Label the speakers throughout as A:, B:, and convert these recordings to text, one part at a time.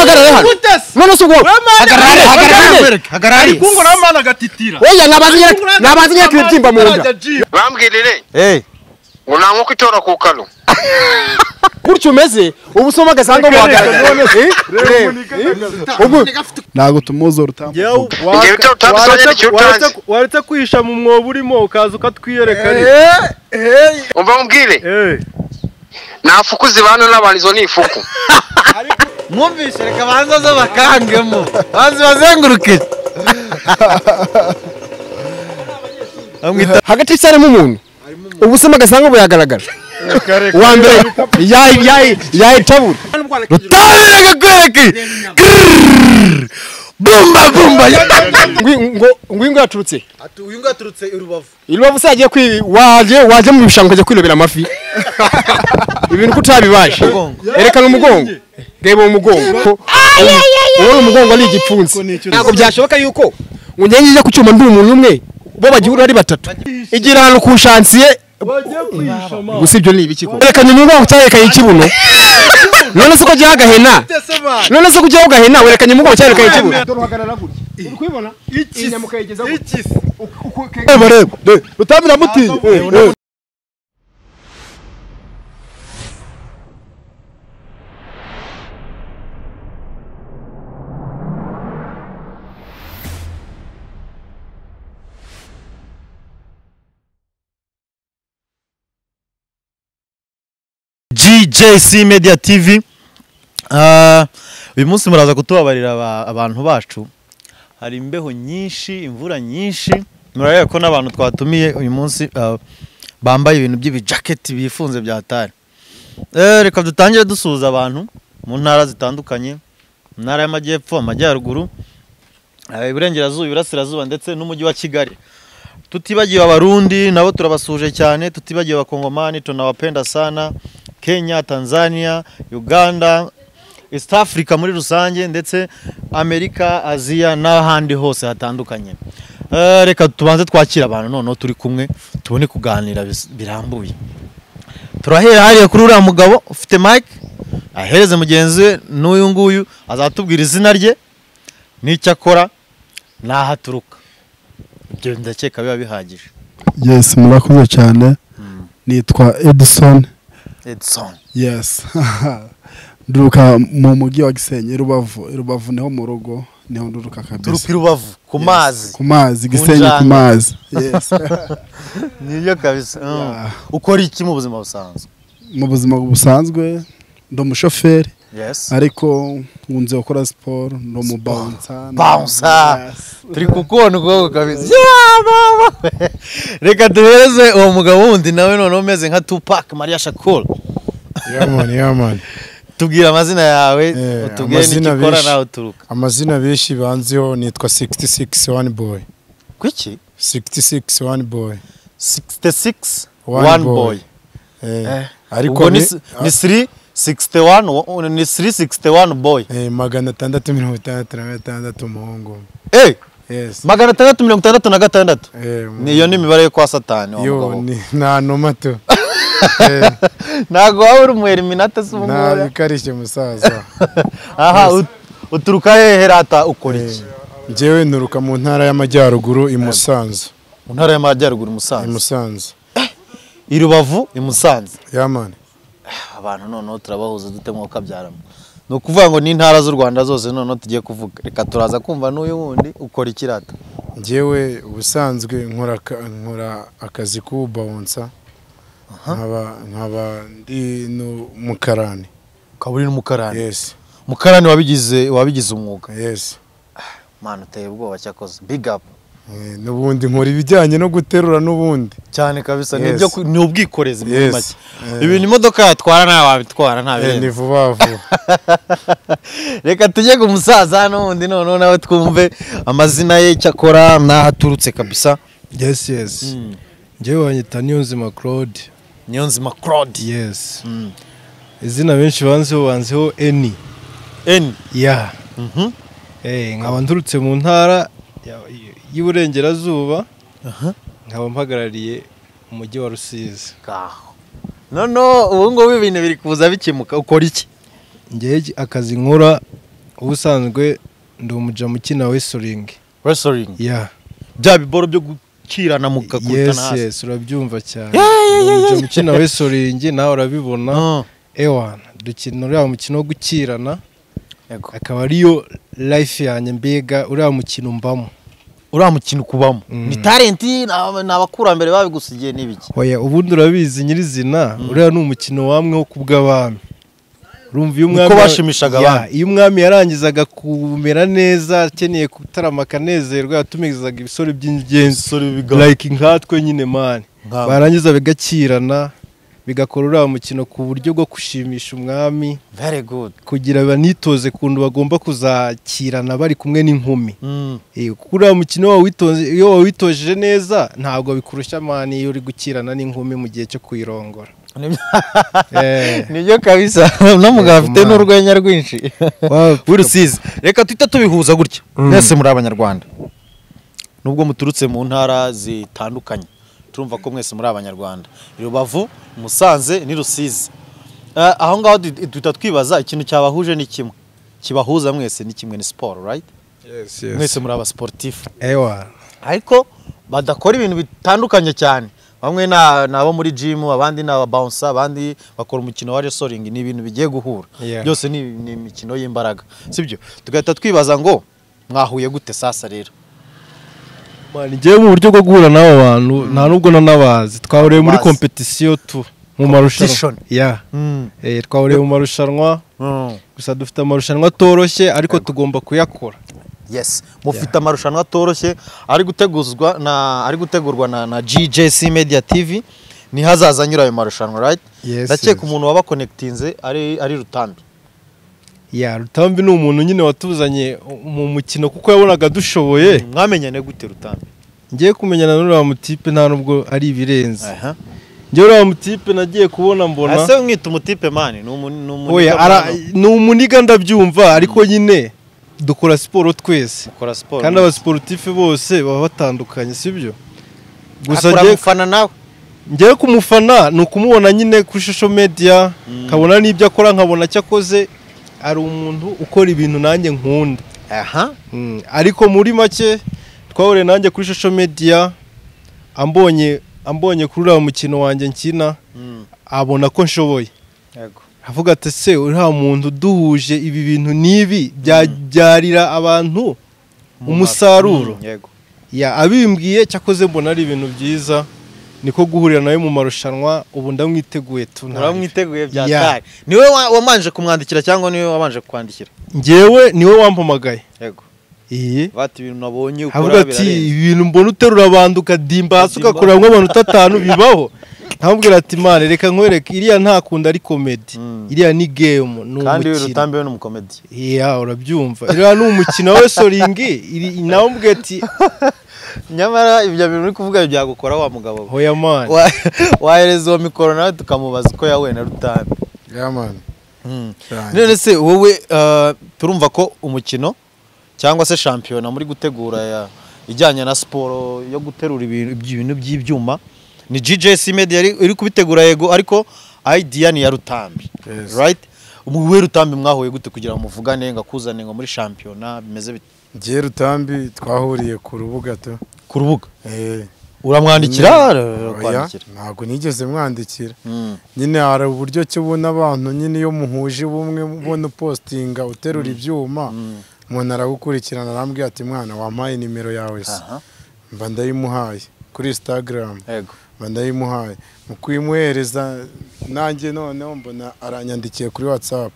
A: hagarara hano none se ubwo hagarara
B: kungo namana gatitira
A: oya nabazinye kwibyimba mu nda
C: bambwirire unanko kwitora ku kano
A: gutyo umeze ubu soma gasanga muhagarara ubu
D: nago tumuzo rutambo
B: waretse kwisha mu mwobo urimo ukaza ukatwiyereka
C: umva mumbwire nafukuzi bana n'abanizo nifuku
B: mwumvishe reka banza zo bakangemo banzi bazenguruke
A: hagati cyarimo umuntu ubu soma gasanga buyagaragara wa mbere yayitabura
B: rutarega kwereke bumba
A: ngwingo yaturutse
B: uyu ngaturutse
A: irubavu sagiye waje mu bishango kujya kwilobera amafi ibintu kutabibashe erekana umugongo reba umugongo uwo umugongo ari igipfunsi ntabwo byashoboka yuko unyengeje ku cyuma ndi umuntu umwe bo bagihura ari batatu igira hano ku shansiye gusibyo ni ibiki ko erekana umugongo cyarekanye ikibuno none se ko gihagahena none se ko gihagahena werekanye umugongo cyarekanye ikibuno duhagarara gutya uri kwibona iki nyamukayigeza iki
D: bareba rutamira muti
B: GJC Media TV uyu munsi muraza kutubabarira abantu bacu hari imbeho nyinshi imvura nyinshi murareba ko n'abantu twatumiye uyu munsi bambaye ibintu by'ibijaketi bifunze bya hatari reka dutangire dusuhuza abantu mu ntara zitandukanye mu ntara y'amajyepfo amajyaruguru iburengerazuba iburasirazuba ndetse n'umujyi wa Kigali tutibagiwe abarundi nabo turabasuje cyane tutibagiwe abakongomani tunawapenda sana Kenya, Tanzania, Uganda, East Africa muri rusange ndetse Amerika, Asia n'ahandi hose hatandukanye. Reka tubanze twakira abantu none turi kumwe tubone kuganira birambuye. Turahera hariya kuri uriya mugabo ufite mic ahereze mugenzi we n'uyu nguyu azatubwira izina rye n'icyo akora n'ahaturuka. Ibyo ndakeka biba bihagije.
D: Yes, murakoze cyane. Nitwa Edison. Yes. Nduruka mu mujyi wa Gisenyi Rubavu niho mu rugo niho nduruka kabisa.
B: Turuka Rubavu ku mazi.
D: Ku mazi Gisenyi ku mazi. Yes.
B: Niyo kabisa. Ukora iki mu buzima busanzwe?
D: Mu buzima busanzwe ndo mushoferi.
B: Yes.
D: Ariko ngunze gukora sport ndo mu bouncer.
B: Bouncer. Turi kukubona ubwo kabisa. Reka duhereze uwo mugabo wundi nawe none umeze nka Tupac Maria Shakur.
D: Yaman.
B: Tubwira amazina yawe utubwire n'ikikora nawe uturuka.
D: Amazina benshi banziho nitwa 66 one boy.
B: Kwiki?
D: 66 one boy.
B: 66 one boy.
D: Ariko
B: ni 361 ni 361 boy.
D: Magana 666 umuhungu. Yes.
B: Magana 666. Niyo ni imibare yo kwa Satani wa mugabo.
D: Yo ni nta noma tu.
B: Nago wabura umueliminate se umumura.
D: Na bikarishye musaza.
B: Aha uturuka hehe rata ukora iki?
D: Jewe nturuka mu ntara y'amajyaruguru i Musanze.
B: Mu ntara y'amajyaruguru Musanze.
D: I Musanze.
B: I Rubavu i Musanze.
D: Yaman.
B: Abantu none turabahuza dute mu kabyaramo. No kuvuga ngo ni intara z'u Rwanda zose none tugiye kuvuga. Reka turaza kumva n'uyu wundi ukora ikirata.
D: Jewe ubusanzwe nkora akazi ku bouncer. nkaba ndi no mukarani.
B: Kaburi n'umukarani.
D: Yes.
B: Mukarani wabigize umwuga.
D: Yes.
B: Mana uteye ubwoba cyakoze. Big up.
D: Nubundi nkora ibijyanye no guterura nubundi.
B: Cyane kabisa nibyo ni ubwikorezi muri make. Ibintu imodoka yatwara nawe wabitwara nta bindi.
D: Ni vuba.
B: Reka tujye ku musaza n'undi none nawe twumve amazina ye cyakora nahaturutse kabisa.
E: Yes. Jewe wanyita Niyonzima Claude.
B: Niyonzima Claude.
E: Yes. Izina benshi banziho Eni.
B: Eni.
E: Yeah. Nkaba nturutse mu ntara y'Iburengerazuba. Nkaba mpagarariye umujyi wa Rusizi.
B: Nono ubu ngo ibintu biri kuza bikimuka ukora iki?
E: Ngeje akazi nkora ubusanzwe ndi umuja mukina wrestling.
B: Bya biboro byo gukirana mu gakutana hasi.
E: Yes, urabyumva cyane. Umuja mukina wrestling nawe urabibona. Ewana, dukina uriya mukino wo gukirana. Akaba ariyo life yanjye mbega uriya mukino mbamo.
B: Uriya mukino kubamo. Ni talent n'abakurambere babigusigiye n'ibiki.
E: Oya, ubundi urabizi nyirizina uriya ni umukino wamwe wo kubw'abami. Urumva iyo umwami
B: uko bashimishaga abantu.
E: Iyo umwami yarangizaga kumera neza akeneye kutarama kanezerwa yatumizaga ibisore by'ingenzi like nkatwe nyine man. Barangiza bigakirana bigakora uriya mukino ku buryo bwo gushimisha umwami.
B: Very good.
E: Kugira banitoze kundu bagomba kuzakirana bari kumwe n'inkumi. Kuko uriya mukino iyo wawitojeje neza ntabwo bikurusha mani iyo uri gukirana n'inkumi mu gihe cyo kwirongora.
B: Nibyo kabisa n'umugabo afite n'urwenya rwinshi w'Urusizi. Reka twita tubihuza gutya mwese muri abanyarwanda nubwo muturutse mu ntara zitandukanye turumva ko mwese muri abanyarwanda. Rubavu, Musanze ni Rusizi. Aho ngaho duta twibaza ikintu cyabahuje ni kimwe, kibahuza mwese ni kimwe, ni sport, right?
E: Yes.
B: Mwese muri aba sportif.
E: Ariko
B: badakora ibintu bitandukanye cyane. Bamwe nabo muri gym, abandi na bouncer, abandi bakora umukino wa wrestling. Ni ibintu bigiye guhura. Byose ni imikino y'imbaraga. Sibyo? Tugahita twibaza ngo mwahuye gute sasa rero?
E: Mani ngiye mu buryo bwo guhura n'abo bantu nta nubwo nanabazi. Twahuriye muri competition tu mu marushanwa. Twahuriye mu marushanwa. Gusa dufite amarushanwa atoroshye ariko tugomba kuyakora.
B: Yes, mufite amarushanwa atoroshye ari gutegurwa na GJC Media TV. Ni hazaza nyura ayo marushanwa, right? Ndakeka umuntu waba connectinze ari Rutambi.
E: Rutambi ni umuntu nyine watuzanye mu mukino kuko yabonaga dushoboye.
B: Mwamenyane gute Rutambi?
E: Ngiye kumenyana n'uriya mutipe nta nubwo ari ibirenze. Ngiye uriya mutipe nagiye kubona mbona.
B: Ase mwita umutipe mani
E: ni umuniga ndabyumva ariko nyine dukora siporo twese. Kandi aba sportif bose baba batandukanye sibyo?
B: Gusa ngiye kumufana nawe.
E: Ngiye kumufana ni ukumubona nyine kuri social media, kabona n'ibyo akora nkabona cyakoze ari umuntu ukora ibintu nanjye nkunda. Ariko muri make twahore nanjye kuri social media ambonye kuri uriya mukino wanjye nkina abona ko nshoboye. Avuga ati se uriya muntu duhuje ibi bintu nibi byabyarira abantu umusaruro. Abimbwiye cyakoze mbona ari ibintu byiza niko guhurira nawe mu marushanwa. Ubu ndamwiteguye
B: Uramwiteguye byatari. Niwe wamanje kumwandikira cyangwa niwe wamanje kwandikira?
E: Ngewe niwe wampamagaye.
B: Bati ibintu nabonye ukora
E: birare. Avuga ati ibintu mbona uterura abantu ukadimba hasi ugakora nk'abantu 5 bibaho. Ntambwira ati mane reka nkwereke iriya ntakunda ari comedy. Iriya ni game no.
B: Kandi Rutambi we n'umukomedi.
E: Urabyumva. Iriya ni umukino wa wrestling. Nawe mbwe ati
B: nyamara ibyo bintu uri kuvuga byagukora wa mugabo.
E: Hoya man.
B: Wahereza mikoro nawe tukamubaza ko yawe na Rutambi.
D: Man.
B: None se wowe turumva ko umukino cyangwa se shampiyona muri gutegura ijyanye na siporo yo guterura ibintu by'ibyuma ni GJC Media iri kubitegura yego ariko idea ni ya Rutambi. Right? Umuwe Rutambi mwahuye gute kugira ngo muvugane ngakuzane ngo muri shampiyona bimeze bite?
D: Ngiye Rutambi twahuriye ku rubuga to.
B: Ku rubuga? Uramwandikira?
D: Ntabwo nigeze mwandikira. Nyine hari uburyo cyubona abantu nyine iyo muhuje bumwe ubona postinga uterura ibyuma umuntu aragukurikirana arambwira ati mwana wampaye nimero yawe se. Mba ndayimuhaye kuri Instagram. Mba ndayimuhaye mu kuyimuhereza nanjye noneho mbona aranyandikiye kuri WhatsApp.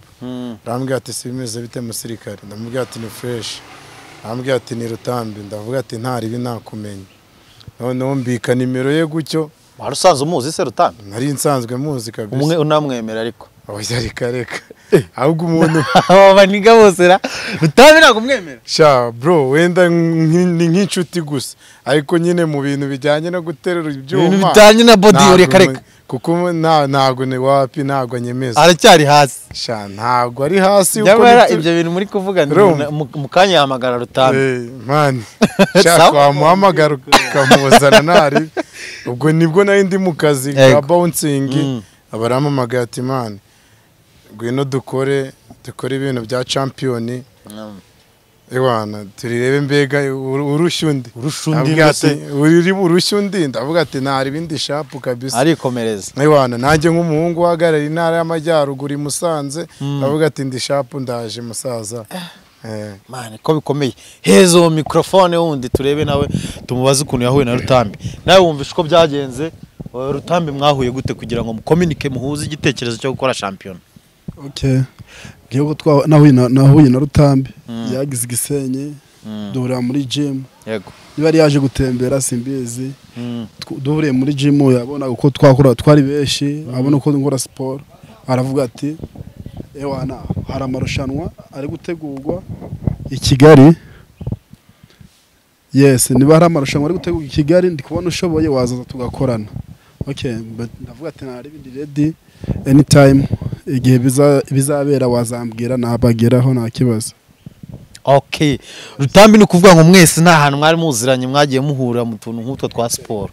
D: Arambwira ati si bimeze bite musirikare? Ndamubwira ati ni fresh. Arambwira ati ni Rutambi. Ndavuga ati ntari ibi nakumenya. Noneho mbika nimero ye gutyo.
B: Warusanze umuzi se Rutambi?
D: Nari nsanzwe muzi kabisa.
B: Umwe unamwemera ariko.
D: Oya reka. Ahubwo umuntu
B: abaniga bose ra Rutambi nako mwemera.
D: Sha bro wenda ni nk'inshuti gusa. Ariko nyine mu bintu bijyanye no guterura ibyuma.
B: Ibintu bijyanye na body ureka.
D: Kuko ntago ni wapi ntago nyemeza.
B: Aracyari hasi.
D: Sha ntago ari hasi
B: uko ibyo bintu muri kuvuga mu kanya hamagara Rutambi.
D: Man. Sha twamuhamagara ukamuzana nari. Ubwo nibwo nari ndi mu kazi ka bouncing. Abaramamagaye ati man ngwino dukore ibintu bya champion.
F: Ewana turirebe mbega urushundi
B: ndetse
F: uri urushundi ndavuga ati ntari bindi shapu kabisa
B: arikomereza
F: Ewana nanjye nk'umuhungu uhagarara intara y'amajyaruguru Musanze ndavuga ati ndi shapu ndaje musaza
B: mane ko bikomeye hezo microphone wundi turebe nawe tumubaze ukuntu yahuye na Rutambi nawe wumvisha uko byagenze Rutambi mwahuye gute kugira ngo mucommunique muhuze igitekerezo cyo gukora champion
D: okay gihugu nahuye na Rutambi yagize Gisenyi duhurira muri gym
B: yego
D: niba yaje gutembera simbizi duhuriye muri gym yabona uko twakora twari beshi abona uko ngora sport aravuga ati ewana hari amarushanwa ari gutegurwa i Kigali yes niba hari amarushanwa ari gutegurwa i Kigali ndi kubona ushoboye wazaza tugakorana okay ndavuga ati nari bindi ready anytime igihe bizabera wazambwira nabageraho nta kibazo
B: okay Rutambi ni kuvuga ngo mwese nta hantu mwari muziranye mwagiye muhura mu tuntu nk'utwo twa sport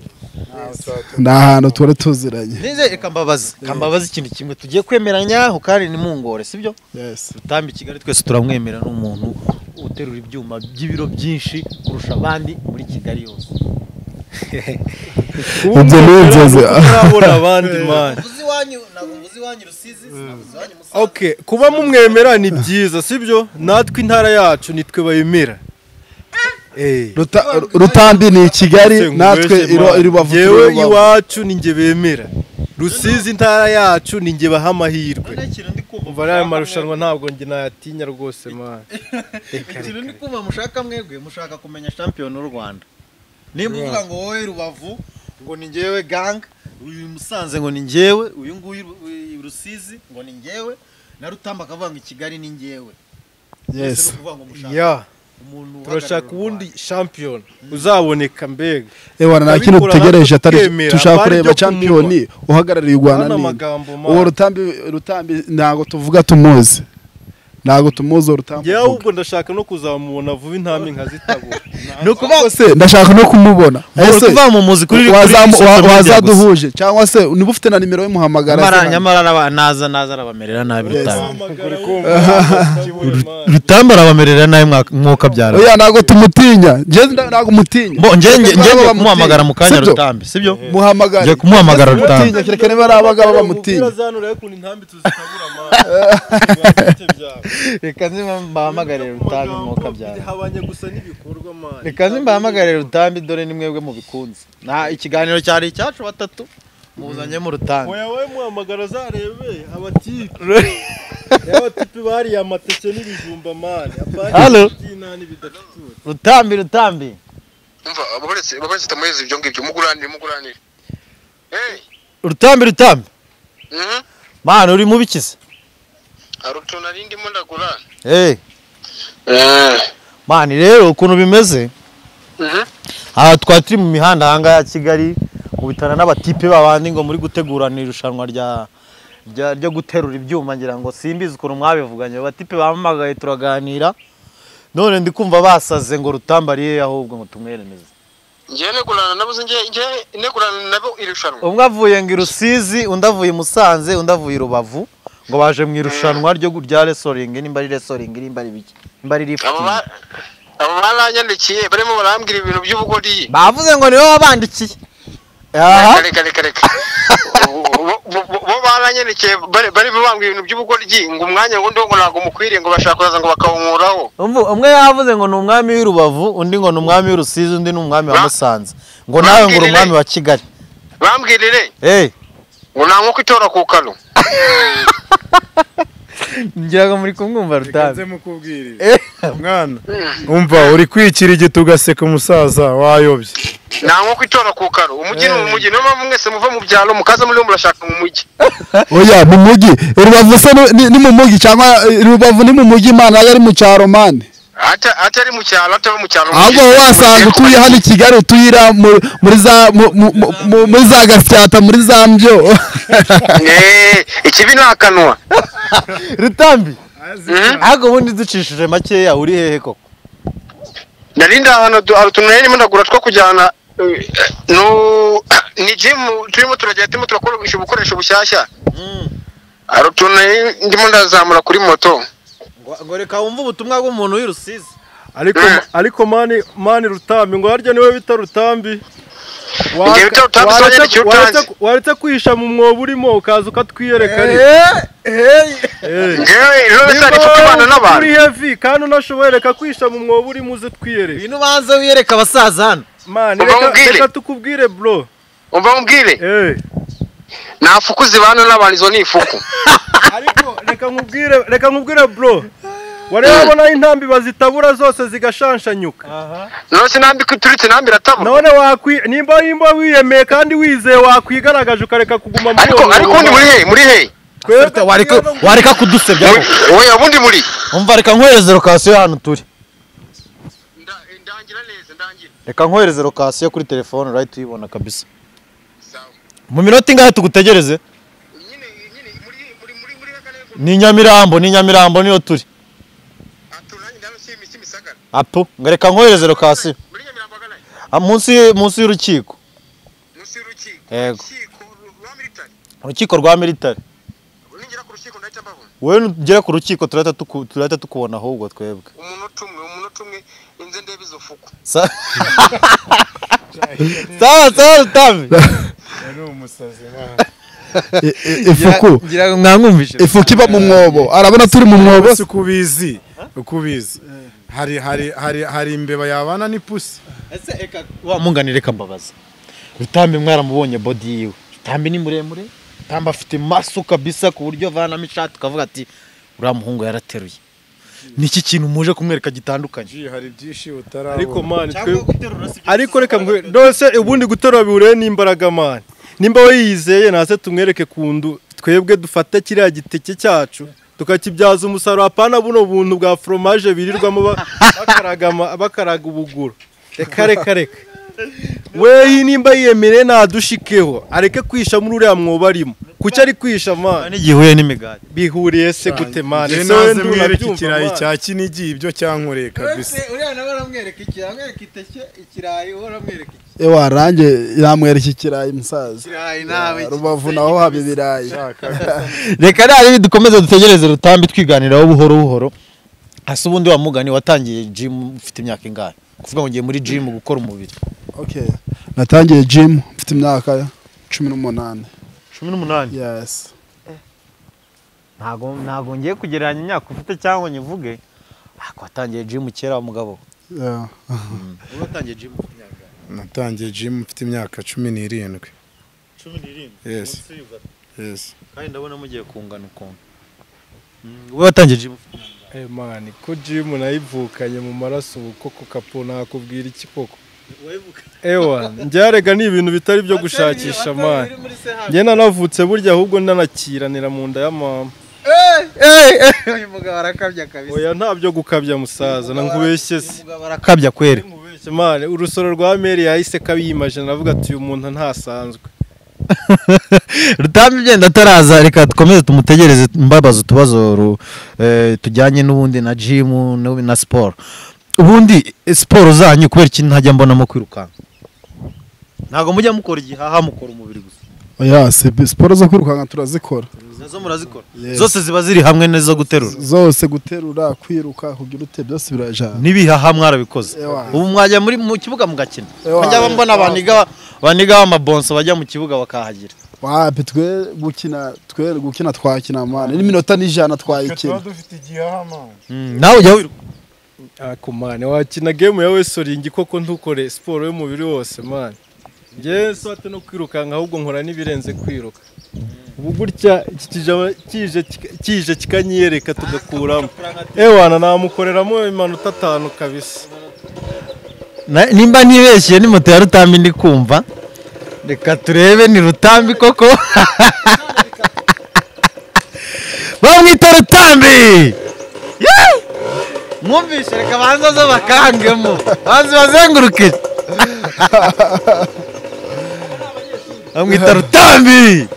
D: nta hantu twari tuziranye
B: nize kambabaza ikintu kimwe tugiye kwemeranya aho kandi ni mungore sibyo
D: yes
B: Rutambi Kigali twese turamwemera n'umuntu uterura ibyuma by'ibiro byinshi kurusha abandi muri Kigali yose
D: ibyo n'inzozi
E: urabona abandi man okay kuba mumwemera ni byiza sibyo natwe intara yacu nitwe bayemera
D: Rutambi ni Kigali natwe Rubavu
E: yewe iwacu ninge bemera Rusizi intara yacu ninge baha amahirwe umva nayo marushanwa ntabwo nge nayatinya rwose man
B: ikintu ndi kumva mushaka mwebwe mushaka kumenya champion w'u Rwanda nimba uvuga ngo wowe Rubavu ngo ni ngewe gang uyu Musanze ngo ni ngewe uyu nguyu Rusizi ngo ni ngewe na Rutambi akavuga ngo Kigali ni ngewe
D: yes
E: yeah turashaka ubundi champion uzaboneka mbega
D: ewana nta kintu dutegereje atari tushaka kureba champion uhagarariye u Rwanda uwo Rutambi ntago tuvuga tumuzi ntago tumuzi Rutambi
E: yewe ubwo ndashaka no kuzamubona vuba intambwe nkazitabura
D: nuko bose ndashaka no kumubona
B: ese kuva mu muzi kuri
D: wazaduhuje cyangwa se niba ufite na nimero y'umuhamagara
B: nyamara naza arabamerera nabi Rutambi arabamerera nabi mwuka byara
D: oya ntago tumutinya ntago mutinya
B: bo nge kumuhamagara mu kanya Rutambi sibyo
D: muhamagara
B: nge kumuhamagara Rutambi
D: kereka niba ari abagabo bamutinya
B: reka mbahamagarire Rutambi mwuka byara
E: habanye gusa n'ibikorwa man
B: reka mbahamagarire Rutambi dore ni mwebwe mu bikunze nta ikiganiro cyari icyacu batatu muzanye mu Rutambi
E: oya we muhamagara zarebe abatipe abatipe bari amateke n'ibijumba man
B: Hello Rutambi
C: umva ababaretse tamuheze ibyo ngibyo muguranire
B: Rutambi man uri mubikize
C: arutona rindi mo ndagurana
B: man rero ukuntu bimeze aha twatiri mu mihanda hanga ya Kigali ubitana n'abatipe babandi ngo muri gutegurana irushanwa ryo guterura ibyuma ngira ngo simbizi ukuntu mwabivuganye abatipe bamamagaye turaganira none ndi kumva basaze ngo Rutambi ari ahubwo ngo tumweremeze
C: ngiye negurana nabo negurana nabo irushanwa
B: umwe avuye ngo Rusizi undavuye Musanze undavuye Rubavu ngo baje mu irushanwa ryo rya wrestling nimba ari wrestling nimba ari biki nimba ari lifting
C: abo baranyandikiye barimo barambwira ibintu by'ubugori
B: bavuze ngo niwe wabandikiye
C: reka bo baranyandikiye bari bambwira ibintu by'ubugori ngo umwanya ngo ndo ngo nago mukwiriye ngo bashaka kuza ngo bakawumuraho
B: umwe yavuze ngo ni umwami w'Urubavu undi ngo ni umwami w'Urusizi undi ni umwami wa Musanze ngo nawe ngo umwami wa Kigali
C: bambwirire ngo ntanko kwitora ku kano
B: ngira muri kumwumva Rutambi
F: mukubwirire mwana umva uri kwikira igito ugaseka umusaza wayobye
C: ntanko kwitora ku kano umujyi no mwese muva mu byaro mukaza muri murashaka mu mujyi
D: oya mu mujyi Rubavu se ni mu mujyi cyangwa Rubavu ni mu mujyi Imana yari mu cyaro mane
C: atari mu cyaro
D: ahubwo wasanga utuye hano i Kigali utuyira muri za Gasyata muri za Mbyo
C: ikibi ntakanwa
B: Rutambi ahubwo ubundi ducishije makeya uri hehe koko
C: narinda ahantu arutunere ndimo ndagura two kujyana ni gym turimo turakoresha ubukoresho bushyashya arutunere ndimo ndazamura kuri moto
B: ngo reka wumve ubutumwa bw'umuntu w'irusizi
E: ariko mani Rutambi ngo harya niwe bita Rutambi waretse kwihisha mu mwobo urimo ukaza ukatwiyereka uri heavy kandi unashoboye reka kwihisha mu mwobo urimo uze twiyereka
B: ibintu ubanza wiyereka abasaza hano
E: mani reka tukubwire bro
C: umva mubwire nta fuku zibana n'abantu izo ni ifuku
E: ariko reka nkubwire bro wareba intambi bazitabura zose zigashanshanyuka
C: none se nambi kuturitse nambi ratabura
E: none nimba wiyemeye kandi wizeye wakwigaragaje ukareka kuguma
C: ariko undi muri he
B: wareka kudusebya
C: oya ubundi muri
B: umva reka nkwereze lokasiyo hano turi
C: ndangira neza
B: reka nkwereze lokasiyo kuri telefone urahita uyibona kabisa mu minota ingahe tugutegereze ni Nyamirambo niyo turi apo ngareka nkohereze lokasiyo munsi y'urukiko yego urukiko rwa military wowe nugera ku rukiko turahita tukubona ahubwo twebwe
C: umuntu umwe inze ndebe izo fuku
B: sawa Rutambi
F: ni umusazi
D: ifuku
B: ngira mwamwumvishe
D: ifuku iba mu mwobo arabona turi mu mwobo
F: ukubizi hari imbeba yabana n'ipusi
B: ese eka wamunganire reka mbabaza Rutambi mwaramubonye body yiwe Rutambi ni muremure Rutambi afite maso kabisa ku buryo vanamo ishati ukavuga ati uriya muhungu yarateruye niki kintu muje kumwereka gitandukanye
F: hari byinshi utarabona
E: ariko mani ariko reka ngwe ndose ubundi guterura bihuriye n'imbaraga mani nimba we yizeye nase tumwereke kundu twebwe dufate kiriya giteke cyacu tukakibyaza umusaruro apana buno buntu bwa fromage birirwamo bakaraga ubuguru reka we nimba yiyemere nadushikeho areke kwisha muri uriya mwobo arimo kuki ari kwisha mani
B: n'igihuye n'imigati
E: bihuriye se gute mani
F: naze mwereke ikirayi cya Kinigi ibyo cyankoreye kabisa
B: uriya nawe aramwereka iteke ikirayi uramwereka
D: warange yamwereka ikirayi musaza
B: ikirayi nawe
D: Rubavu naho haba ibirayi
B: reka rero dukomeze dutegereze Rutambi twiganiraho buhoro hasi ubundi wa mugani watangiye gym ufite imyaka ingahe kuvuga ngo ngiye muri gym gukora umubiri
D: okay natangiye gym ufite imyaka 18 yes
B: ntago ngiye kugereranya imyaka ufite cyangwa nyivuge watangiye gym kera wa mugabo watangiye gym
F: natangiye gym ufite imyaka 17 yes
B: kandi ndabona mugiye kungana ukuntu wowe watangiye gym
E: mani ko gym nayivukanye mu maraso koko kapo nakubwira iki koko njyarega ni ibintu bitari byo gushakisha mani njye nanavutse burya ahubwo nanakiranira mu nda ya mama
B: uyu mugabo arakabya kabisa
E: oya ntabyo gukabya musaza nankubeshye se
B: umugabo arakabya kwere
E: mani urusoro rwa meri yahise kabiyimaje navuga ati uyu muntu ntasanzwe
B: Rutambi byenda ataraza reka dukomeze tumutegereze mbabaza utubazo tujyanye n'ubundi na gym na sport ubundi sport zanyu kubera iki ntajya mbonamo kwirukanka ntago mujya mukora igihaha mukora umubiri gusa
D: oya sport zo kwirukanka turazikora
B: nazo murazikora zose ziba ziri hamwe nezo guterura
D: zose guterura kwiruka kugira ute byose birajana
B: nibihaha mwarabikoze ubu mwajya muri mu kibuga mugakina njya mbona baniga amabonso bajya mu kibuga bakahagira
D: wapi twe gukina twakina mane n'iminota n'ijana twayikina
F: dufite igihaha mane
B: nawe ujya wiruka
E: akumane wakina game ya wrestling koko ntukore sport y'umubiri wose mane nge sote no kwirukanka ahubwo nkora nibirenze kwiruka ubu gutya kije kikanyereka tugakuramo ewana namukoreramo imanota 5 kabisa
B: nimba nibeshye ni moto ya Rutambi ndi kumva reka turebe ni Rutambi koko bamwita Rutambi mwumvishe reka banza zo bakangemo banza bazenguruke bamwita Rutambi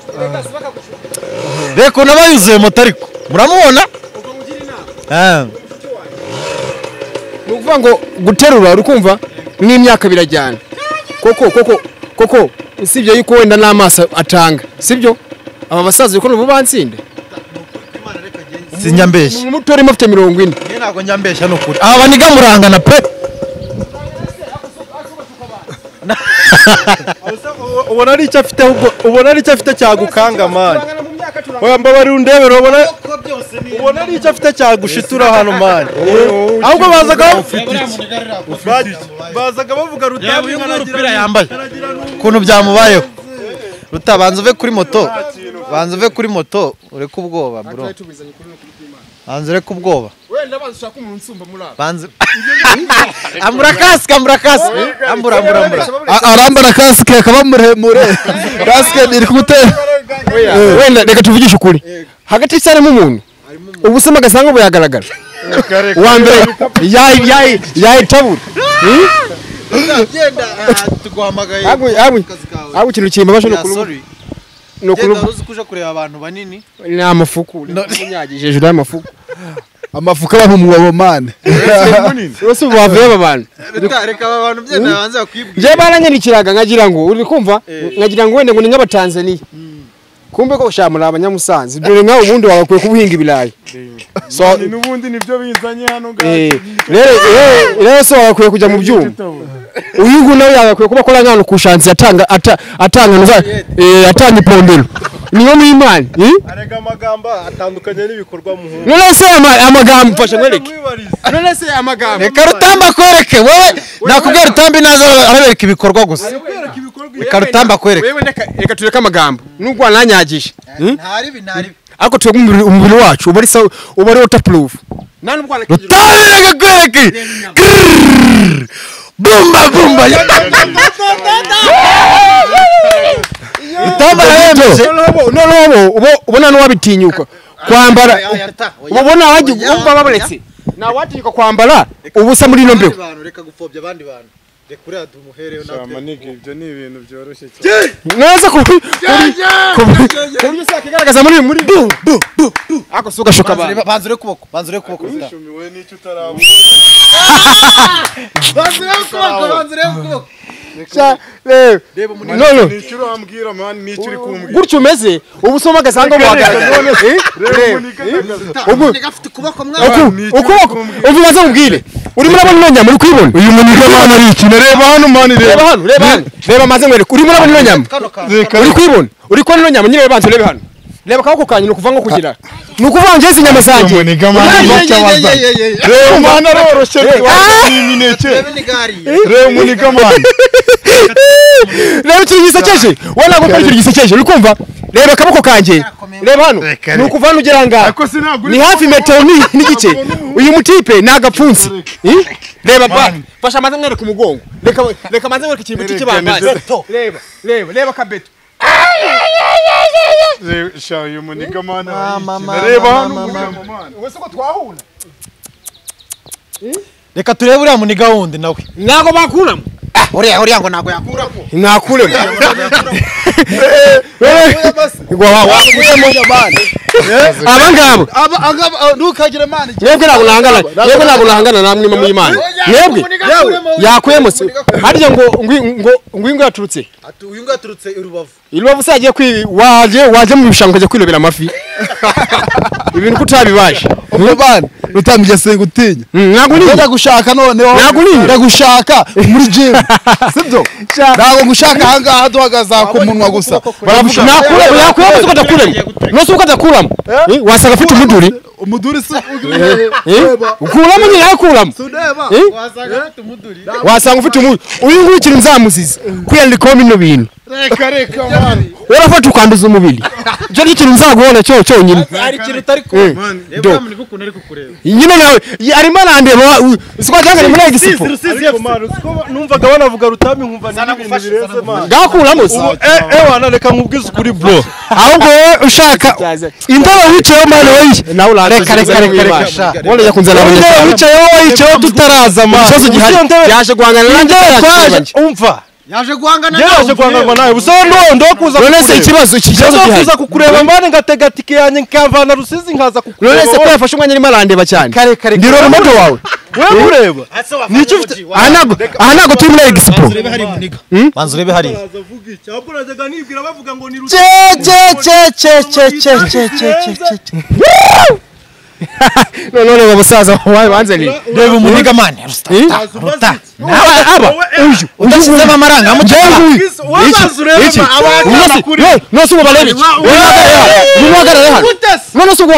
B: reka unabayuzuye moto ariko muramubona
A: ni ukuvuga ngo guterura urukumva n'imyaka birajyana koko sibyo yuko wenda n'amaso atanga sibyo aba basaza yuko n'ubu bansinde
B: Sinjambeshya.
A: Umutori mufite 40.
B: Ntabwo njambeshya no kuri. Aba baniga murangana pe.
E: ubona ari icyo afite ahubwo ubona ari icyo afite cyagukanga mani oya mbabari undebera ubona ari icyo afite cyagushitura hano mani ahubwo bazaga bavuga Rutambi
B: umupira yambaye ukuntu byamubayeho Banza uve kuri moto ureke ubwoba bro banza ureke ubwoba
A: wenda bazashaka umuntu nsumba muri aba
B: banza ambura kasike ambura
D: arambara kasike akaba muremure kasike iri kumutera
A: wenda reka tuvugishe ukuri hagati cyane umuntu ubusema gasanga buyagaragara wa mbere yayitabura
B: genda tuguhamagaye
A: abo kintu kimbabaje no kuri
B: uzi kuja kureba abantu banini
A: ni amafuku nyagije hejuru y'amafuku
D: amafuka bahumwa mane
A: rose bavuye abantu
B: reka abantu byenda banze bakwibwira
A: je baranyandikiraga nkagira ngo uri kumva nkagira ngo wende ngo ni nk'abatanzania kumbe ko shamura abanyamusanze dore nka ubundi wagakwiye kubuhinga ibirayi
F: so nubundi nibyo bizanye hano
A: gaje rero so wagakwiye kujya mu byuma uyugu nawe yagakwiye kuba akora nk'ahantu kushanzi atanga ipondero niyo mwimana
E: arega amagambo atandukanye n'ibikorwa muhungu
A: none se amagambo mfasha mwereke none se amagambo
B: reka Rutambi akwereke wowe nakubwira Rutambi nazo arabereka ibikorwa gusa reka Rutambi akwereke
A: wewe reka tureke amagambo nubwo ananyagisha
B: ntaribi
A: ariko twebwe umubiri wacu uba ari waterproof
B: Rutambi akwereke bumba Rutambi arayemeje
A: ubona n'uwabitinyuka kwambara ubona wajya babonetse na watinyuka kwambara ubusa muri ino mbeho
B: reka gupfobya abandi bantu rekure adumuhereyo
F: namanike ibyo ni ibintu byoroshye cyane
A: neza kuri sakigaragaza muri ako suga shoka
B: banzure kuboko
F: ushumiwe n'icyo utarabo
B: banzure kuboko
A: no
F: nicyo ambwira man nicyo uri kumbwira
A: gutyo umeze ubusoma gasanga muhagarara
B: ubu gafite kuboko
A: ukuboko uvuze mubwire uri murabona ino nyama uri kwibona
D: uyu muniga mwana ari iki reba hano mani
A: reba maze mwere uri murabona ino nyama uri kwibona uri kubona ino nyama nyine banze urebe hano reba kaboko kanyu nukuva nko kugira nukuva ngeze inyama zanjye
D: muniga mwana cyabaza reba mwana roroshe n'imineke reba muniga mwana
A: reba icyo gisekeje wala gukora icyo gisekeje uri kumva reba kaboko kanje reba hano nukuva hano ugera ngaha ni hafi metero n'igice uyu mutipe nagapfunsi reba fasha maze mwere ku mugongo reka maze mwere ikintu cy'ikibambaye reba kabeto
F: uyu muniga mwana reba hano
A: wese ko twahura
B: reka turebe uriya muniga wundi nawe
A: ntago bakuramo
B: uriya ngo ntago yakuramo
A: nakuremo abangabo
B: ntukagire mani
A: yebwe ntago nahangana namwe mu Imana yebwe yakuyemo se harya ngo ingo yaturutse
B: uyu ngo yaturutse
A: irubavu sagiye waje mu bishanga kujya kwilobera amafi ibintu kutabibaje
D: bana Rutambi se gutinya
A: ntago ni
D: ndagushaka noneho ndagushaka muri gym sibyo ntago ngushaka hangaha duhagaza ku munwa gusa
A: baravuga yakuyemo se kadakuramo no se ukadakuramo wasanga afite
D: umuduri se
A: ukuramo nyine yakuramo wasanga ufite umuduri uyu nguyu kiri nzamuziza kwiyandikaho bino bintu
F: reka man
A: urafata ukanduza umubiri cyo ni kintu nzagubona cyonyine
B: ari kintu utari kubona reba muri kukuntu ari kukureba
A: nyine nawe arimo arandeba siko cyangwa muri egisipo
E: numvaga banavuga Rutambi nkumva n'ibintu bireze man
A: gakuramo se
E: wana reka nkubwize ukuri bro
A: ahubwo ushaka indabo wicayeho mwana we nawe urareka wone yakunze nawe
E: wicayeho tutaraza man
A: yaje guhangana nanjye
B: umva yaje guhangana
E: nawe busondo ndo kuza
A: none se ikibazo gihari
E: kuza kukureba mbane ngatega tike yanjye nkavana Rusizi nkaza kukureba
A: none se ko yafashe umwanya arimo arandeba cyane ndiro rumoto wawe
E: wewe ureba
A: nicyo ufite anago turi muri egisipo
B: banza urebe hari
E: azavuga iki ahubwo najyaga nibwira bavuga ngo ni
A: none aba basaza wanzaniye
B: reba umuniga mani ruta
A: aba uyu
B: udasizemo amaranga
A: iki nose ubu barebe iki uhagarare hano none se ubwo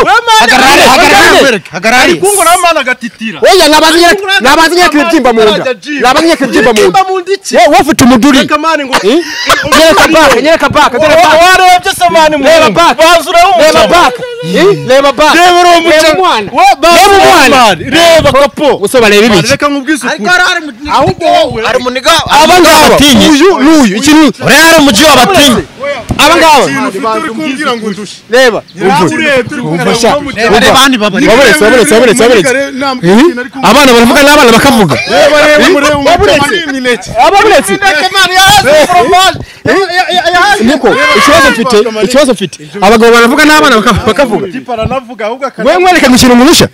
A: hagarare
E: kungo namana gatitira
A: oya nabanze ibyimba mu nda nabanze ibyimba mu nda wowe ufite umuduri nyereka baka
E: warebye se mani
A: reba baka reba baka
E: reba kapo
A: gusa barebe ibiki
E: reka nkubwize ukuri
B: ahubwo ari muniga
A: abangaba uyu iki ni
B: uriya ari umuji w'abatinyi
A: abangaba reba umfasha
B: abandi babari
A: waburetse abana baravuga n'abana bakavuga ababuretse niko ikibazo mfite abagabo baravuga n'abana bakavuga wewe mwereka gushyira umunisha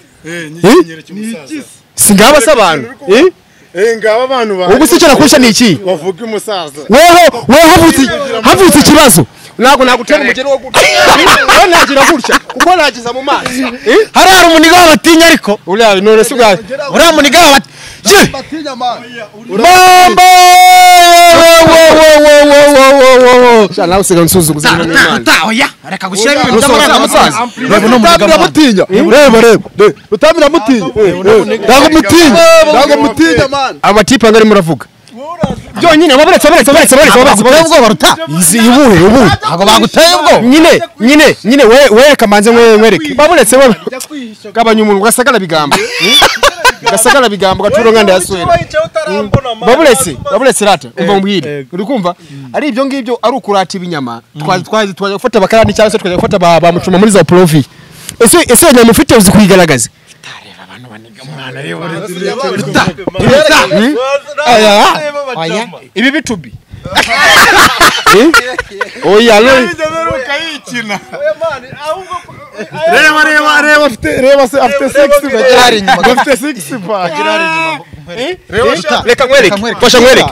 A: singaba se abantu
F: ngaba abantu ba
A: ubwo se cyara kurusha ni iki
F: bavuga umusaza
A: weho havutse ikibazo ntabwo nagutera umugeni wo gutya wewe nagira gutya kuko nagiza mu mazi
B: hari umuniga w'abatinya ariko
A: uriya none se ubwawe
B: uriya muniga
F: batinya mani
A: Mambo! Nawe usigaye unsuzuguza
B: oya reka gushyira ibintu
A: by'amaranga
B: musaza reba no
A: Rutamira mutinya reba Rutamira mutinya ntabwo mutinya man amatipe angari muravuga byonyine waburetse ubwo baruta ubu
B: ntabwo baguteye ubwo
A: nyine we kamanze mwereke baburetse we gabanya umuntu gasagara bigambo gaturo nkanda yaswera baburetse rata umva mbwire uri kumva ari ibyo ngibyo ari ukurata ibinyama twaje gufata bakarani cyangwa se twaje gufata ba mucuma muri za profi ese wajya mufite uzi kuyigaragaza tareba abantu baniga mwana aya ibi bitubi oya reba se after 6 pack reka nkwereke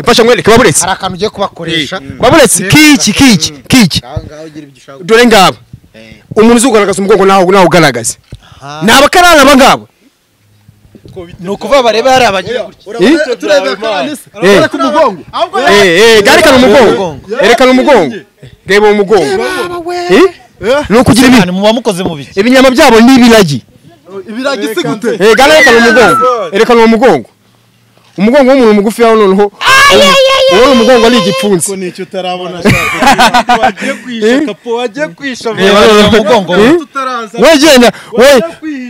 A: fasha nkwereke baburetse
B: hari akantu ugiye kubakoresha
A: baburetse kiki dore ngabo umuntu uzugaragaza umugongo naho ugaragaza ni abakarana abangabo
B: ni ukuvuga barebe hari abagira
A: erekana umugongo reba umugongo ni ukugira ibintu
B: muba mukoze mu biki
A: ibinyama byabo ni ibiragi
F: si gute
A: erekana umugongo w'umuntu mugufi yaho noneho ubona umugongo ari igipfunsi
F: nicyo utarabona wagiye kwisha
B: umugongo
A: wegenda we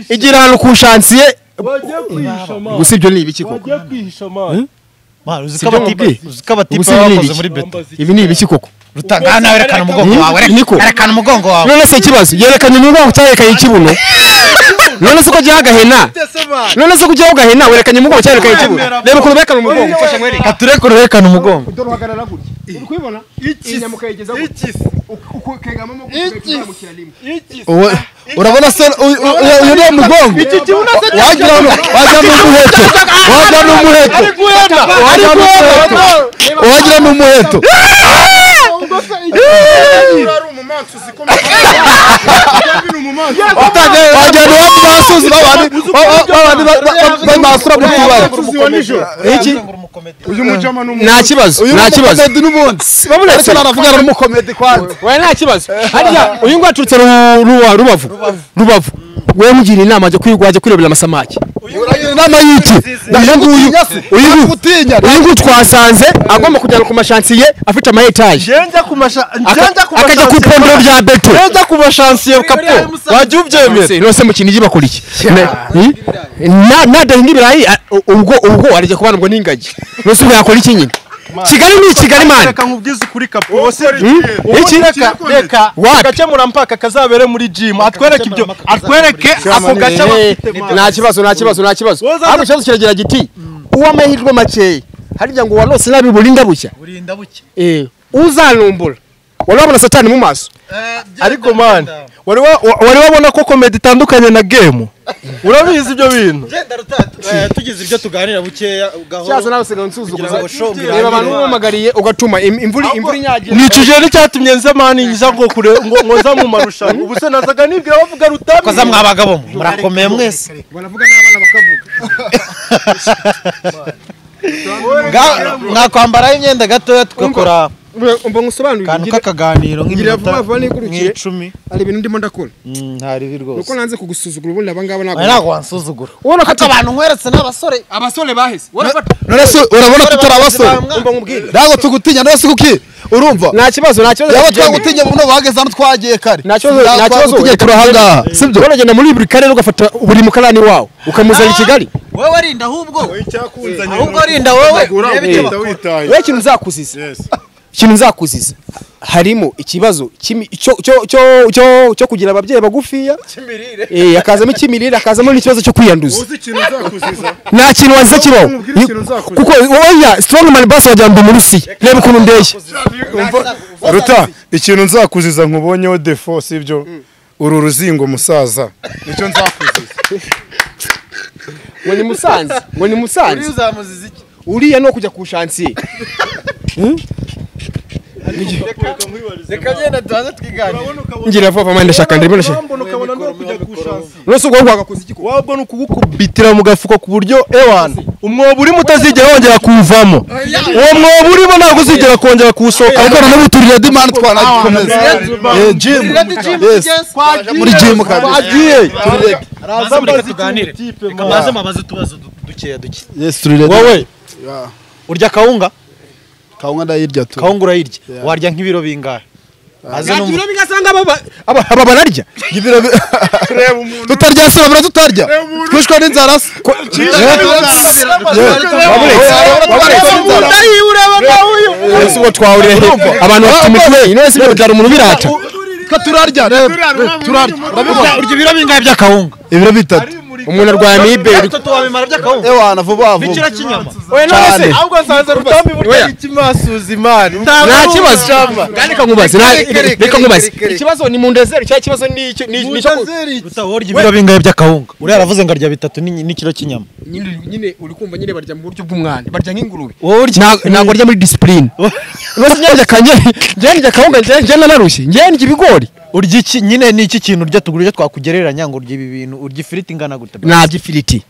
A: igira ahantu ku shansiye gusa ibyo ni ibiki koko
B: uzi ko abatipa bakoze muri beto
A: ibi ni ibiki koko
B: rutanga nawe erekana umugongo wawe erekana umugongo wawe
A: none se ikibazo yerekanye umugongo cyarekanye ikibuno none se uko giha agahena none se kugiha agahena werekanye umugongo cyarekanye ikibuno reba ukuntu berekana umugongo fasha nkwereke
B: aturekure werekana umugongo
A: dore uhagarara gutya uri kubibona inyama ukayigeza gutya ukegamamo gutya rimwe
B: urabona se uyu ni umugongo wagira n'umuheto
A: nta kibazo nta kibazo uyu nguyu aturutse rubavu wewe mugira inama ajya kwirebera amasamaki inama y'iki uyu nguyu twasanze agomba kujyana ku mashansiye afite ama etaje akajya ku ipondero rya beto
E: njya ku mashansiye kapo wajya ubyemera
A: nose mu kinigi bakora iki nadahinga ibirayi ubwo arajya kubana ubwo n'ingagi nose ubwo yakora iki nyine Kigali ni Kigali man
E: reka nkubwize kuri kapo wose reka gakemura mpaka kazabere muri gym atwereke ibyo atwereke ako gace
A: nta kibazo ariko cyazo kiragira giti uwamahirwe make harya ngo wanose nabi burinda bucya
B: burinda bucya
A: uzanumbura warabona satani mu maso
E: ariko man wari wabona ko comedy itandukanye na game urabizi ibyo bintu
B: tugize ibyo tuganira bukeya
A: cyaza nawe se nsuzuguza reba abantu bamagariye ugatuma imvura inyagira
E: nicuje n'icyatumye nze mani nza ngo kure ngo nza mu marushanwa ubu se nazaga nibwira bavuga Rutami
B: koza mwabagabo murakomeye mwese
A: baravuga n'abana bakavuga
B: mwakwambaraho imyenda gatoya tugakora
A: umva ngusobanurire
B: kantu kakaganiro nk'iminota nk'icumi
A: ari ibintu ndimo ndakora
B: ntari birwose
A: nuko nanze kugusuzugura ubundi abangaba
B: ntabwo wansuzugura
A: ubona ko
B: abantu nkweretse n'abasore
A: abasore baheze
D: none se urabona ko utari abasore
A: umva nkubwire
D: ntabwo tugutinya none se kuki urumva
A: nta kibazo
D: yaba twagutinya buno bahageze hano twagiye kare
A: nta kibazo
D: tugiye turahangaha sibyo
A: uragenda muri buri karere ugafata buri mukarani wawo ukamuzana i Kigali
B: wowe warinda ahubwo warinda wowe
A: we ikintu nzakuziza harimo ikibazo cyo kugira ababyeyi bagufiya akazamo ikimirire akazamo n'ikibazo cyo kwiyanduza nta kintu waziza kibaho kuko wowe strong man boss wajya mu Rusiya reba ukuntu ndeye
F: Ruta ikintu nzakuziza nkubonyeho defo sibyo uru ruzingo musaza nicyo nzakuziza
A: ngo ni musanze uriya no kujya ku shansiye
B: reka genda tubanze twiganira
A: ngira vuba mama ndashaka ndimo ndashaka rose ubwo wagakoze iki
E: wabwo nukugukubitira mu gafuko ku buryo ewan umwobo urimo utazigera wongera kuvamo uwo mwobo urimo ntabwo uzigera kongera kuwusohoka
D: ariko none turira demand twanagikomeza gym muri gym
E: twagiye
B: araza muri tuganire kamaze mabaze tubazo dukeya duke
D: yes turira
B: wowe urya kawunga
D: ndayirya tu
B: kawunga urayirya warya nk'ibiro bingahe
A: ibiro bingasanga aba bararya
D: ibiro tutarya se babura tutarya twishwa n'inzara se
A: uwo twawurire abantu bafite imitwe none se byara umuntu birata
D: turarya
B: urya ibiro bingahe by'akawunga
D: ibiro bitatu
A: umuntu arwaye amibe
B: bitatu wabimara by'akawunga
D: ewana vuba
B: n'ikiro cy'inyama
A: oya none se
E: ahubwo nsanze Rutami burya ikimasuza imari
A: nta kibazo reka nkubaze ikibazo ni mu ndezeri cyangwa ikibazo ni
B: urya ibiro bingahe by'akawunga uriya aravuze ngo arya bitatu n'ikiro cy'inyama
A: nyine uri kumva nyine barya mu buryo bw'umwana barya nk'ingurube
B: ntabwo
A: arya muri discipline rwose njye akawunga njye nanarushye njye ndya ibigori
B: urya iki nyine ni iki kintu urya tugurije twakugereranya ngo urya ibi bintu urya ifiriti ingana gute
A: nta ifiriti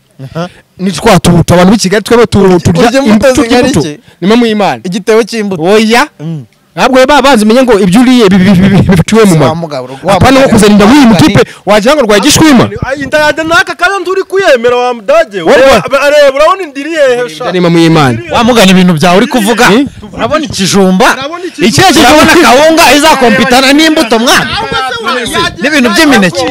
A: ni twatubuta abantu b'i Kigali twebe turya imbuto nimo mu Imana
B: igitebo cy'imbuto
A: oya ntabwo babanze umenye ngo ibyo uriye bifitiwe mu mara apana nko kuzana inda w'iyi mutipe wagira ngo rwaye gishwima
E: inda yanjye n'aka kandi uri kuyemera wa mudage areba urabona indiri hehe sha
A: nimo mu Imana
B: wamugana ibintu byawe uri kuvuga urabona ikijumba ikihe kirabona kawunga izakompitana n'imbuto mwana n'ibintu by'imineke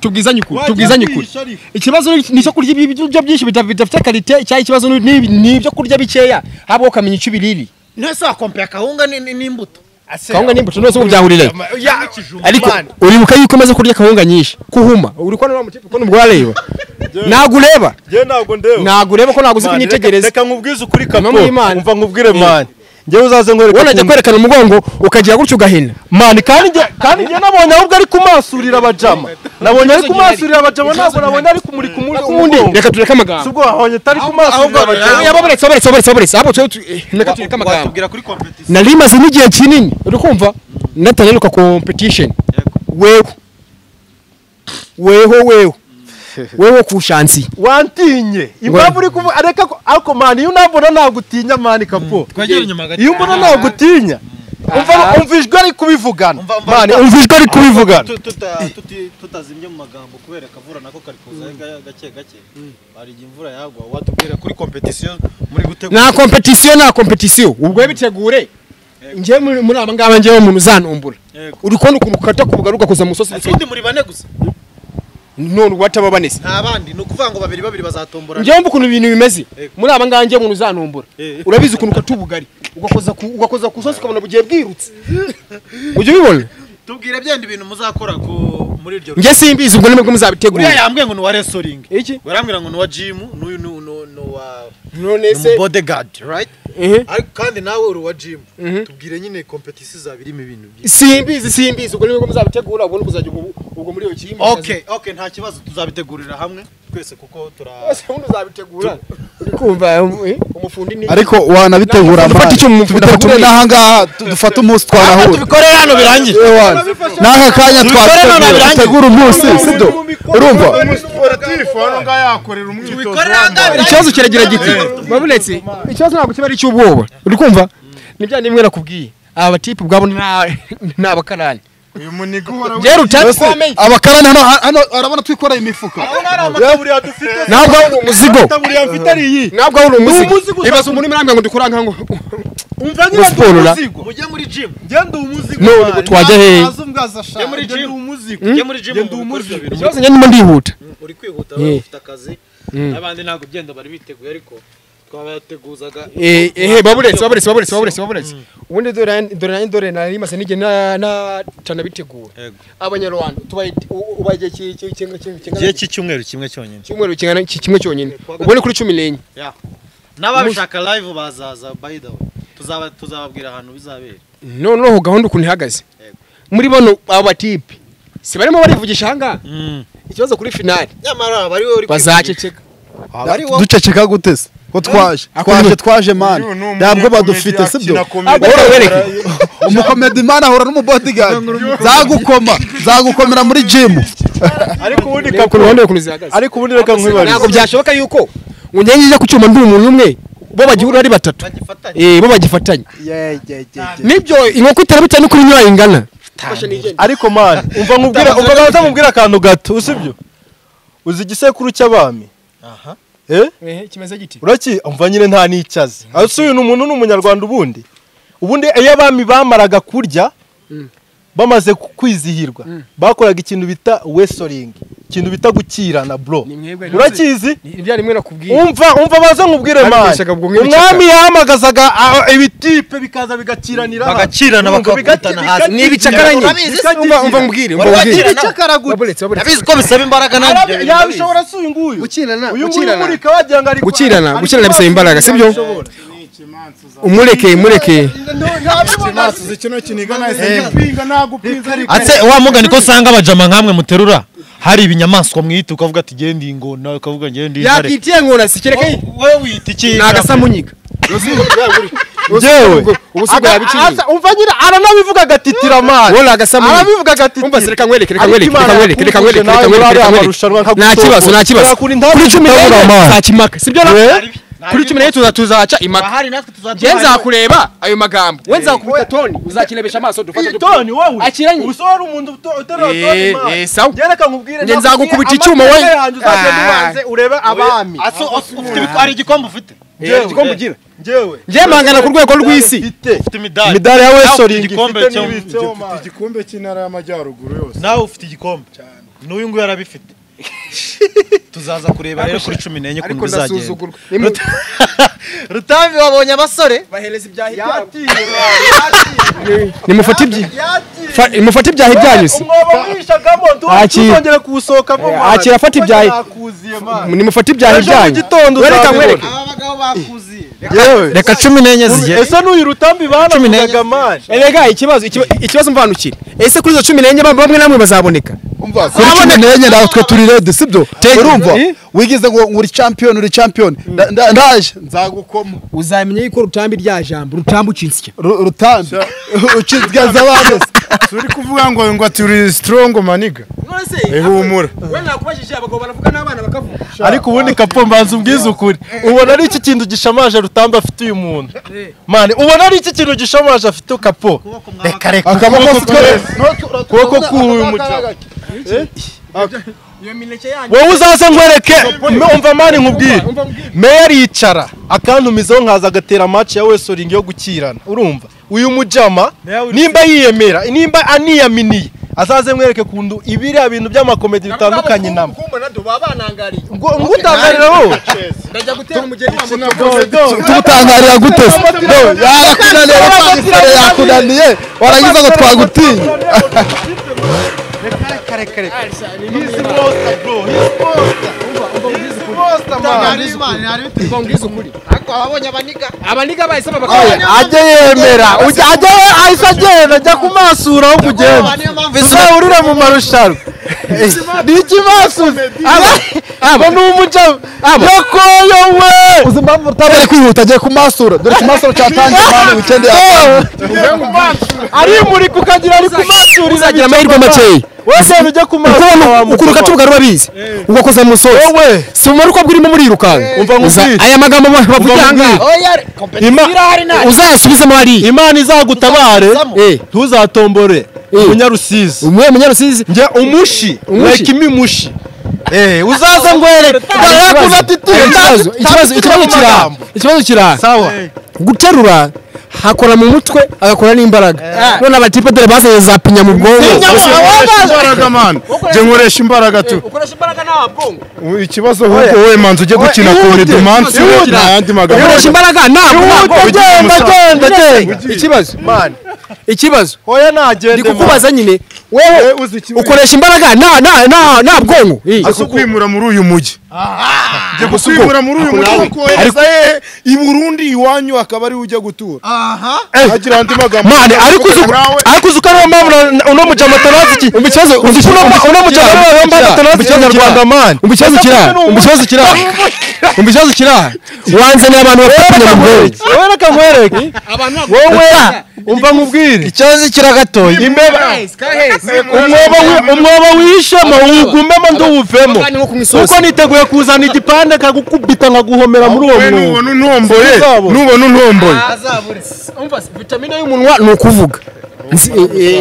A: tubwizanye ukuri ikibazo ni cyo kurya ibiryo byinshi bidafite karite cyangwa ikibazo ni ibyo kurya bikeya habwo ukamenya icyo biriri
B: ntese wakompera kawunga n'imbuto
A: kawunga n'imbuto nose ubu byahurire ariko uribuka yuko umaze kurya kawunga nyinshi kuhuma uri kubona wa mutipe kubona ubwo wareba ntabwo ureba ntabwo ureba ko ntabwo uzi kunyitegereza
E: reka nkubwize ukuri kapo umva nkubwire mani njyewe uzaze ngwereka
A: wonajya kwerekana umugongo ukagira gutyo ugahina
E: mani kandi njye nabonye ahubwo ari kumasurira abajama nabonye ari kumasurira abajama ntabwo nabonye ari kumurika umugongo
A: reka tureke amagambo
E: sibwo wabonye atari kumasurira abajama
A: yababeretse ahubwo reka tureke amagambo narimaze n'igihe kinini uri kumva natanaruka competition wewe kushansi
E: wantinye impamvu uri kuvuga areka ariko mani iyo unabona nagutinya mani kapo iyo mbona nagutinya umva ijwi ari kubivugana mani umva ijwi ari kubivugana
B: tutazimye mu magambo kubera kavura nako kari kuza gake hari imvura yagwa watubwira kuri competition muri gutegura
A: nta competition ubwo yabitegure ngiye muri aba ngaba ngiye umuntu uzanumbura uri kubona ukuntu ukata kubugaruka kuza musosi
B: kandi muri bane gusa
A: none wataba banese
B: nta bandi nukuvuga ngo babiri bazatombora
A: ngiye mbu ukuntu ibintu bimeze muri aba ngaba ngiye umuntu uzanumbura urabizi ukuntu ukatubugari ugakoza ku sosi ukabona bugiye bwirutse ujye ubibona
B: tubwire byenda ibintu muzakora muri iryo
A: njye simbizi ubwo nimwe muzabitegura
B: uriya yambwiye ngo ni wa wrestling
A: iki
B: barambwira ngo ni wa gym n'uyu no wa
A: none se
B: bodyguard right ariko kandi nawe uri wa gym tubwire nyine competition zabirimo ibintu
A: simbizi ubwo nimwe muzabitegura ubwo kuzajya ubwo muri iyo kimwe
B: okay nta kibazo tuzabitegurira hamwe twese kuko
A: ubundi uzabitegura kumva umufundi ni
D: ariko wanabitegura
A: dufata icyo
D: tubitegure n'ahangaha dufata umunsi twarahura
B: tubikore hano birangiye
D: n'aka kanya twategura umunsi sibyo urumva
A: ikibazo kiragira giti babuletse ikibazo ntabwo kiba ari cy'ubwoba uri kumva nibya nimwe nakubwiye aba batipe ubwabo ni abakarani
F: uyu muniga uhora
A: rero utakwamenye
D: abakarani hano arabona twikoreye imifuka
A: ntabwo ari umuzigo
E: ntabwo ari umuzigo
A: ibaza umuntu imurambya ngo ndikora nkango
E: umva nyine umuzigo
B: mujye muri gym
E: genda umuzigo
A: no twajya he
B: mujye muri gym
E: umuzigo
B: mujye muri gym umuzigo
A: ikibazo nyine ndimo ndihuta
B: uri kwihuta ufite akazi n'abandi ntabwo genda bari biteguye ariko twabateguzaga
A: babuletse ubundi dore nari mase nige na cana bitegura abanyarwanda ubaye
B: cy'icyumweru kimwe cyonyine
A: kimwe cyonyine ubone kuri 14
B: n'ababishaka live bazaza by the way tuzababwira ahantu bizabera
A: noneho gahunda ukuntu ihagaze muri bano aba batipe si barimo barivugisha hanga ikibazo kuri finale
B: nyamara bari we uri
A: bazaceceka
D: duceceka gutese ko twaje man ntabwo badufite sibyo umukomedi man ahora n'umubodyguard zagukomera muri gym
E: ariko ubundi
A: ariko ubundi reka nkwibarize ntabwo byashoboka yuko ungenjeje ku cyuma ndi umuntu umwe bo bagihura ari batatu bo bagifatanya nibyo inkoko itarabita no kuri nyayo ingana
E: ariko man umva nkubwira akantu gato usibyo uzi igisekuru cy'abami
A: kimeze giti
E: uraki umva nyine nta nicyazi asuye umuntu n'umunyarwanda ubundi iyo abami bamaraga kurya bamaze kwizihirwa bakoraga ikintu bita wrestling ikintu bita gukirana bro urakizi
A: ibya rimwe nakubwiye
E: umva baza nkubwire man umwami yahamagazaga ibitipe bikaza
B: bagakirana bakakutana hasi
A: nibicakaranye umva nkubwire
B: nabizi ko bisaba imbaraga nanjye
E: yabishobora suye nguyu
A: gukirana bisaba imbaraga sibyo umureke
B: atse wa mugani ko sanga abajama nkamwe muterura hari ibinyamaswa mwita ukavuga ati genda ingona ukavuga ngende intare
A: yakitiye ngona sikereka
B: wewe wita iki
A: nagasamunyika
E: jewe
A: ubusigo yabiciye
E: umva nyira aranabivuga gatitira man
A: wala agasamunyika
E: arabivuga gatitira
A: umva reka nkwereke nta kibazo kuri 10 zakimaka sibyo kuri 10 tuzaca imaka genza kureba ayo magambo wenza kubita toni uzakirebesha amaso dufata
E: toni wowe
A: akiranye
E: usora umuntu utera toni
A: sawa
E: gereka nkubwire
A: ngenza gukubita icyuma wowe
E: uzagendubanze urebe abami
B: ufite ari igikombe ufite
A: igikombe ugira
E: nje
A: mangana ku rwego rw'isi
B: ufite
E: midari ya wrestling
F: igikombe cy'intara y'amajyaruguru yose
B: nawe ufite igikombe n'uyu nguyu yarabifite tuzaza kureba rero kuri 14 kuntu bizagenda Rutambi wabonye abasore
A: bahereza ibyahi byabo nimufata ibyahi byanyu se
E: tuzongera kuwusohokamo
A: akira fata ibyahi nimufata ibyahi byanyu
E: reka
A: nkwereke
B: abagabo bakuziye
A: reka 14 zigiye
E: ese n'uyu Rutambi banavugaga man
A: erega ikibazo mvanukire ese kuri zo 14 bamwe namwe bazaboneka
D: umva kuri 14 nawe twe turi red sibyo urumva wigize ngo uri champion ndaje nzagukoma
A: uzamenye yuko Rutambi rya jambo Rutambi ucinsike
D: Rutambi ucinzgaza abana
F: turi kuvuga ngo turi strong maniga humura
A: we nakubajije abagabo baravuga n'abana bakavuga
E: ariko ubundi kapo mbanza ubwiza ukuri ubona ari iki kintu gishamaje Rutambi afite uyu muntu man ubona ari iki kintu gishamaje afite kapo reka akaboko k'uyu mujya wowe uzaze ngwereke umva mani nkubwire meya yicara akantumizaho nkaza agatera match ya wrestling yo gukirana urumva uyu mujama nimba yiyemera nimba aniyaminiye azaze ngwereke kundu ibiriya bintu by'amakomedi bitandukanye namwe ngutangarira wowe
A: ndajya gutera umugeni
D: tugutangarira gute yakunaniye warangiza ngo twagutinya
A: abaniga bahise babakanya
E: ajye yemera ajye ahise agenda ajya kumasura aho kugenda uzahurira mu marushanwa ni ikimasuzi aba ni umuca yakoyo we uzi impamvu utabari kwihuta agiye kumasura dore ikimasuro cyatangiye mani wikendi ari muri kukagira ari kumasura
A: uzagira amahirwe makeya
E: wese ujya kumasura
A: ukuruka tubuga rubabizi ugakoza mu sozi
E: wowe
A: si umara uko bwirimo murirukanka
E: umva nkubwire
A: aya magambo bavuga uzayasubizemo hariya
E: imana izagutabare ntuzatombore umunyarusizi
A: umunyarusizi
E: njye umushi like imimushi uzaza ngwere
A: ikibazo kiraha
E: sawa
A: guterura hakora mu mutwe agakora n'imbaraga none abatipe dore bazanye za pinya mu bwonko
F: imbaraga man je nkoresha imbaraga tu
A: ukoresha imbaraga nawe bwonko
F: ikibazo ahubwo wowe manzi ujye gukina ku redemansi n'ayandi magambo
A: ukoresha imbaraga ntabwo ikibazo
E: hoya nagende
A: ndikukubaza nyine wewe ukoresha imbaraga nta bwonko
F: aso kwimura muri uyu mujyi je gukwimura muri uyu mujyi kohereza i Burundi iwanyu akaba ari ujya gutura agira andi magambo
A: mane ariko uzukana mpamvu uno mujama tanazi iki umbikibazo uno mujama tanazi cy'Nyarwanda man umbikibazo kira wanze ni abantu bafitanye mu bwenge
E: wowe reka nkwereke wowe umva nkubwire
A: ikibazo kira gatoya
E: umwobo wishema ugumemo nduwuvemo uko niteguye kuzana igipande kagukubita nkaguhomera muri uwo mwobo
F: nubona untomboye
A: umva vitamine y'umunwa ni ukuvuga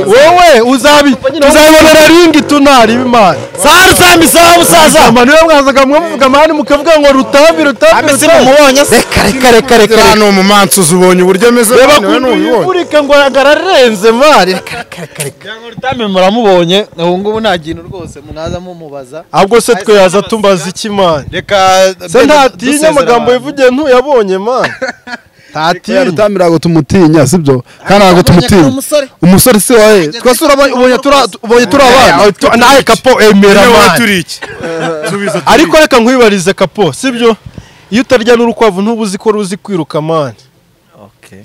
E: wowe uzabibonera ringi tunari bimana
A: sarusami sawa musaza
E: niwe mwazaga mwavuga mani mukavuga ngo rutambi
A: amese mumubonye reka
F: hano mu mansi uzubonye uburyo ameze
E: reba kunturika ngo agararenze mari
B: rutambi muramubonye ubu ngubu nta kintu rwose mwaza mumubaza
E: ahubwo se twe yaza tumbaza iki mani
B: reka
E: se ntatinya amagambo yivugiye ntuyabonye mani
D: tatiya rutamira ngo tumutinya sibyo kandi ntabwo tumutinya umusore si wawe twasura ubonye turi abana
E: nawe kapo emera mani ariko reka nkwibarize kapo sibyo iyo utarya n'urukwavu ntubuzi ko ruzi kwiruka mani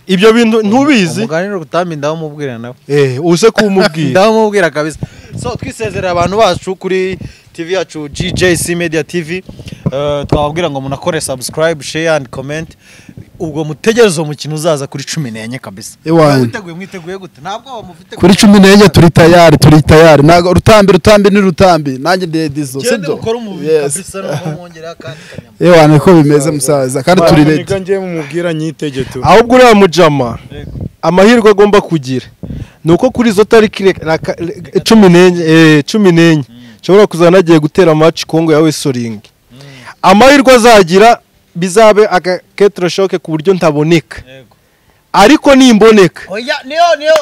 E: ibyo bintu ntubizi
B: umuganira rutambi ndamubwira nawe
E: uze kumubwira
B: ndamubwira kabisa so twisezerera abantu bacu kuri TV yacu GJC Media TV twababwira ngo munakore subscribe share and comment ubwo mutegereza umukino uzaza kuri 14 kabisa mwiteguye gute ntabwo mufite
D: kuri 14 turi tayari nago rutambi ni rutambi nanjye dedizo sibyo
B: ukora umubiri kabisa no mwongera kandi
D: kanyama niko bimeze musaza kandi turi ready
F: nika ngiye mumubwira nyitegeto
E: ahubwo uriya mujama amahirwe agomba kugira nuko kuri zo tariki 14 shobora kuzana agiye gutera match Kongo ya Wesoling amahirwe azagira bizabe akaketra shock ku buryo ntaboneka ariko nimboneka
B: oya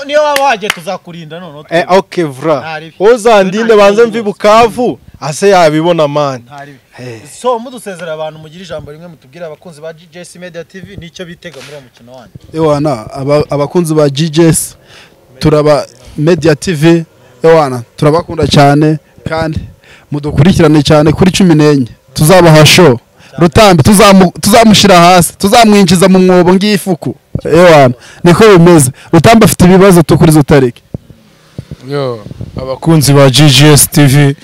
B: niyo wabaje tuzakurinda none
E: okay vra ozandinde banze mvi Bukavu ase yabibona man
B: so mudusezera abantu mugira ijambo rimwe mutubwira abakunzi ba GJC Media TV nicyo bitega muri umukino wanyu
D: abakunzi ba GJS turaba Media TV turabakunda cyane kandi mudukurikirane cyane kuri 14 tuzabaha show rutambi tuzamushira hasi tuzamwinjiza mu mwobo ngifuku niko bimeze rutambi afite ibibazo tukuri zo tariki
F: abakunzi ba GGS TV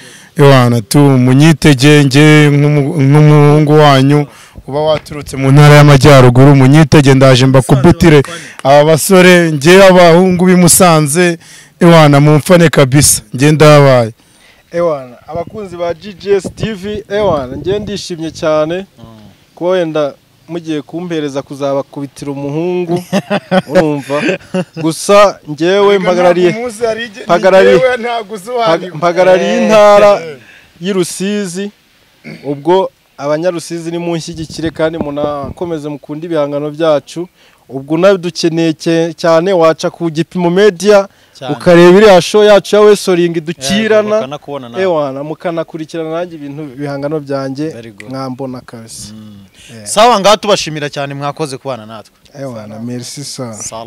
F: tu munyitegenge nk'umuhungu wanyu uba waturutse mu ntara y'amajyaruguru munyitege ndaje mbakubitire aba basore ngiye abahungu bimusanze mumfane kabisa ngiye ndabaye
E: abakunzi ba GGS TV ngiye ndishimye cyane ko wenda mugiye kumpereza kuzabakubitira umuhungu urumva gusa ngewe mpagarariye intara y'Irusizi ubwo abanyarusizi ni munshyigikire kandi munakomeze mukunda ibihangano byacu ubwo nadukeneye cyane waca ku Gipimo Media ukareba iriya show yacu ya Wesoling dukirana mukanakurikirana nanjye ibintu bihangano byanjye mwambona kabisa
B: sawa ngaho tubashimira cyane mwakoze kubana natwe
E: merci sa